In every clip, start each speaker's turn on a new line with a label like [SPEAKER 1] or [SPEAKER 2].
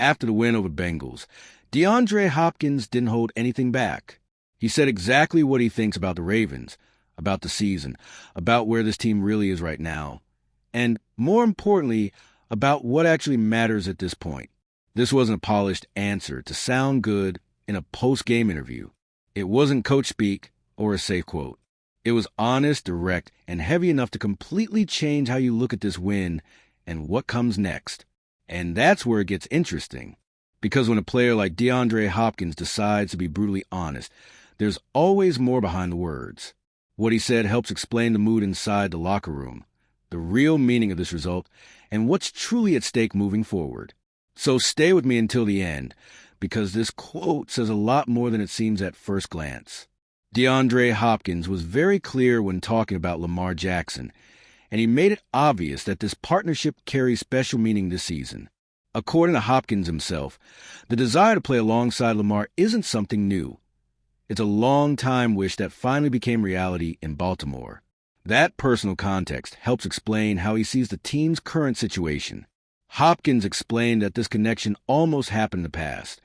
[SPEAKER 1] After the win over Bengals, DeAndre Hopkins didn't hold anything back. He said exactly what he thinks about the Ravens, about the season, about where this team really is right now, and more importantly, about what actually matters at this point. This wasn't a polished answer to sound good in a post-game interview. It wasn't coach speak or a safe quote. It was honest, direct, and heavy enough to completely change how you look at this win and what comes next. And that's where it gets interesting. Because when a player like DeAndre Hopkins decides to be brutally honest, there's always more behind the words. What he said helps explain the mood inside the locker room, the real meaning of this result, and what's truly at stake moving forward. So stay with me until the end, because this quote says a lot more than it seems at first glance. DeAndre Hopkins was very clear when talking about Lamar Jackson, and he made it obvious that this partnership carries special meaning this season. According to Hopkins himself, the desire to play alongside Lamar isn't something new. It's a long-time wish that finally became reality in Baltimore. That personal context helps explain how he sees the team's current situation. Hopkins explained that this connection almost happened in the past,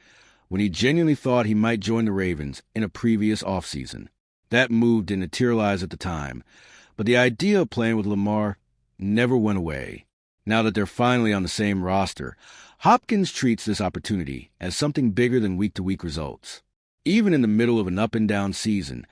[SPEAKER 1] when he genuinely thought he might join the Ravens in a previous offseason. That move didn't materialize at the time, but the idea of playing with Lamar never went away. Now that they're finally on the same roster, Hopkins treats this opportunity as something bigger than week-to-week results. Even in the middle of an up-and-down season,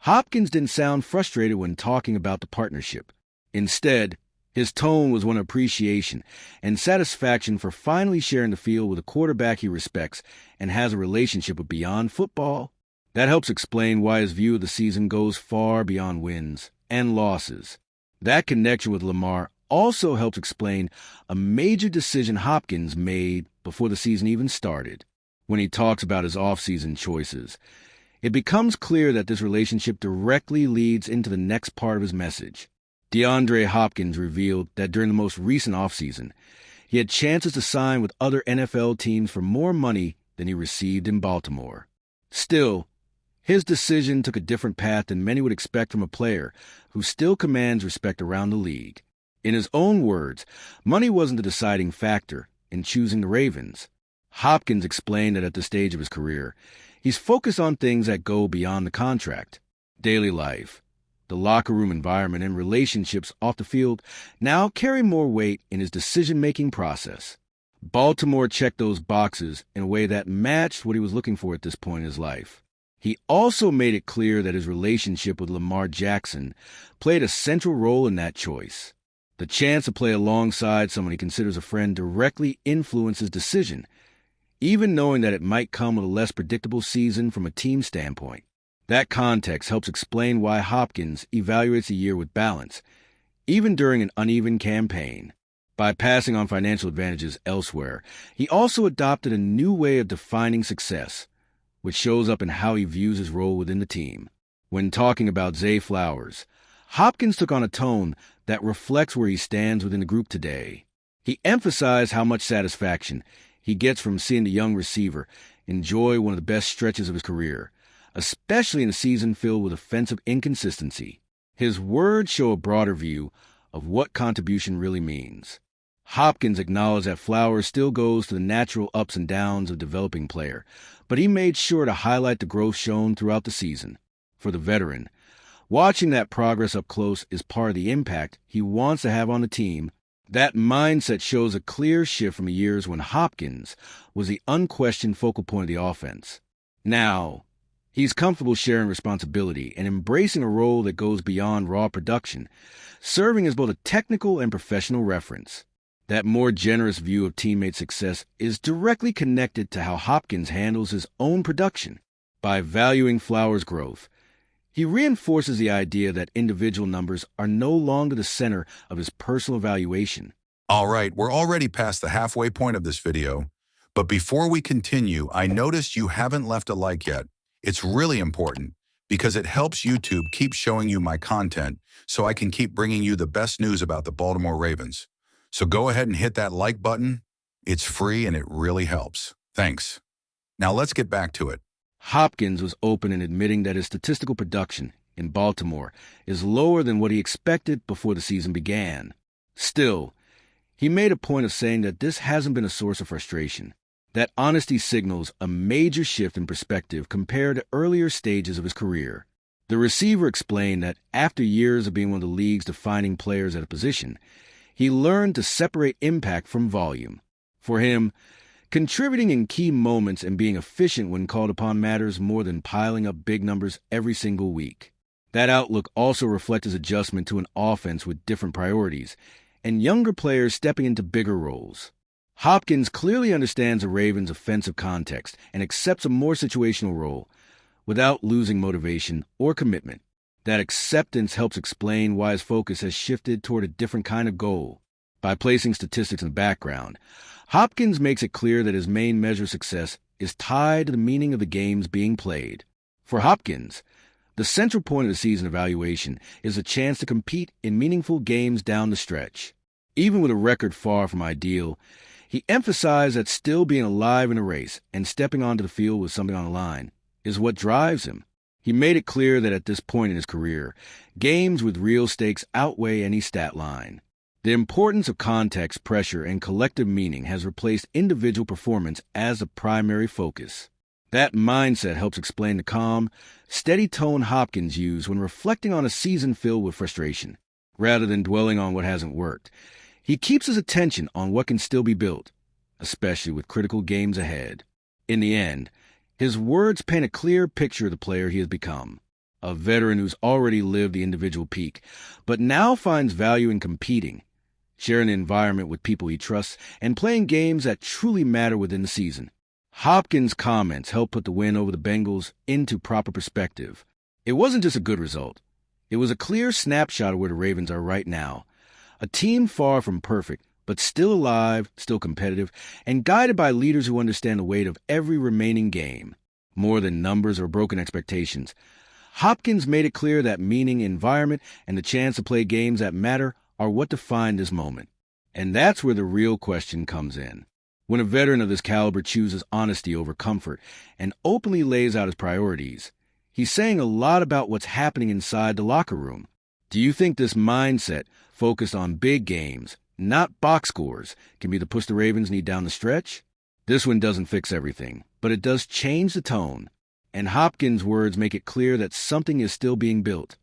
[SPEAKER 1] Hopkins didn't sound frustrated when talking about the partnership. Instead, his tone was one of appreciation and satisfaction for finally sharing the field with a quarterback he respects and has a relationship with beyond football. That helps explain why his view of the season goes far beyond wins and losses. That connection with Lamar also helps explain a major decision Hopkins made before the season even started. When he talks about his offseason choices, it becomes clear that this relationship directly leads into the next part of his message. DeAndre Hopkins revealed that during the most recent offseason, he had chances to sign with other NFL teams for more money than he received in Baltimore. Still, his decision took a different path than many would expect from a player who still commands respect around the league. In his own words, money wasn't the deciding factor in choosing the Ravens. Hopkins explained that at this stage of his career, he's focused on things that go beyond the contract. Daily life, the locker room environment, and relationships off the field now carry more weight in his decision-making process. Baltimore checked those boxes in a way that matched what he was looking for at this point in his life. He also made it clear that his relationship with Lamar Jackson played a central role in that choice. The chance to play alongside someone he considers a friend directly influenced his decision, even knowing that it might come with a less predictable season from a team standpoint. That context helps explain why Hopkins evaluates a year with balance, even during an uneven campaign. By passing on financial advantages elsewhere, he also adopted a new way of defining success, which shows up in how he views his role within the team. When talking about Zay Flowers, Hopkins took on a tone that reflects where he stands within the group today. He emphasized how much satisfaction he gets from seeing the young receiver enjoy one of the best stretches of his career, especially in a season filled with offensive inconsistency. His words show a broader view of what contribution really means. Hopkins acknowledged that Flowers still goes through the natural ups and downs of a developing player, but he made sure to highlight the growth shown throughout the season. For the veteran, watching that progress up close is part of the impact he wants to have on the team. That mindset shows a clear shift from years when Hopkins was the unquestioned focal point of the offense. Now, he's comfortable sharing responsibility and embracing a role that goes beyond raw production, serving as both a technical and professional reference. That more generous view of teammate success is directly connected to how Hopkins handles his own production. By valuing Flowers' growth, he reinforces the idea that individual numbers are no longer the center of his personal evaluation.
[SPEAKER 2] All right, we're already past the halfway point of this video, but before we continue, I noticed you haven't left a like yet. It's really important because it helps YouTube keep showing you my content so I can keep bringing you the best news about the Baltimore Ravens. So go ahead and hit that like button. It's free and it really helps. Thanks. Now let's get back to it.
[SPEAKER 1] Hopkins was open in admitting that his statistical production in Baltimore is lower than what he expected before the season began. Still, he made a point of saying that this hasn't been a source of frustration. That honesty signals a major shift in perspective compared to earlier stages of his career. The receiver explained that after years of being one of the league's defining players at a position, he learned to separate impact from volume. For him, contributing in key moments and being efficient when called upon matters more than piling up big numbers every single week. That outlook also reflects his adjustment to an offense with different priorities and younger players stepping into bigger roles. Hopkins clearly understands the Ravens' offensive context and accepts a more situational role without losing motivation or commitment. That acceptance helps explain why his focus has shifted toward a different kind of goal. By placing statistics in the background, Hopkins makes it clear that his main measure of success is tied to the meaning of the games being played. For Hopkins, the central point of the season evaluation is a chance to compete in meaningful games down the stretch. Even with a record far from ideal, he emphasized that still being alive in a race and stepping onto the field with something on the line is what drives him. He made it clear that at this point in his career, games with real stakes outweigh any stat line. The importance of context, pressure, and collective meaning has replaced individual performance as the primary focus. That mindset helps explain the calm, steady tone Hopkins used when reflecting on a season filled with frustration. Rather than dwelling on what hasn't worked, he keeps his attention on what can still be built, especially with critical games ahead. In the end, his words paint a clear picture of the player he has become, a veteran who's already lived the individual peak, but now finds value in competing, sharing the environment with people he trusts, and playing games that truly matter within the season. Hopkins' comments helped put the win over the Bengals into proper perspective. It wasn't just a good result. It was a clear snapshot of where the Ravens are right now. A team far from perfect, but still alive, still competitive, and guided by leaders who understand the weight of every remaining game. More than numbers or broken expectations, Hopkins made it clear that meaning, environment, and the chance to play games that matter are what define this moment. And that's where the real question comes in. When a veteran of this caliber chooses honesty over comfort and openly lays out his priorities, he's saying a lot about what's happening inside the locker room. Do you think this mindset, focused on big games, not box scores, can be the push the Ravens need down the stretch? This one doesn't fix everything, but it does change the tone. And Hopkins' words make it clear that something is still being built,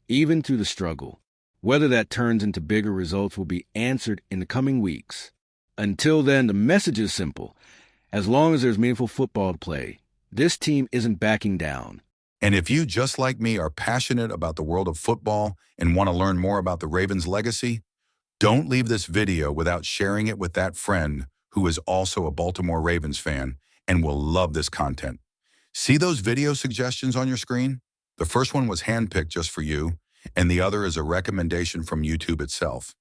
[SPEAKER 1] even through the struggle. Whether that turns into bigger results will be answered in the coming weeks. Until then, the message is simple. As long as there's meaningful football to play, this team isn't backing down.
[SPEAKER 2] And if you, just like me, are passionate about the world of football and want to learn more about the Ravens' legacy, don't leave this video without sharing it with that friend who is also a Baltimore Ravens fan and will love this content. See those video suggestions on your screen? The first one was handpicked just for you, and the other is a recommendation from YouTube itself.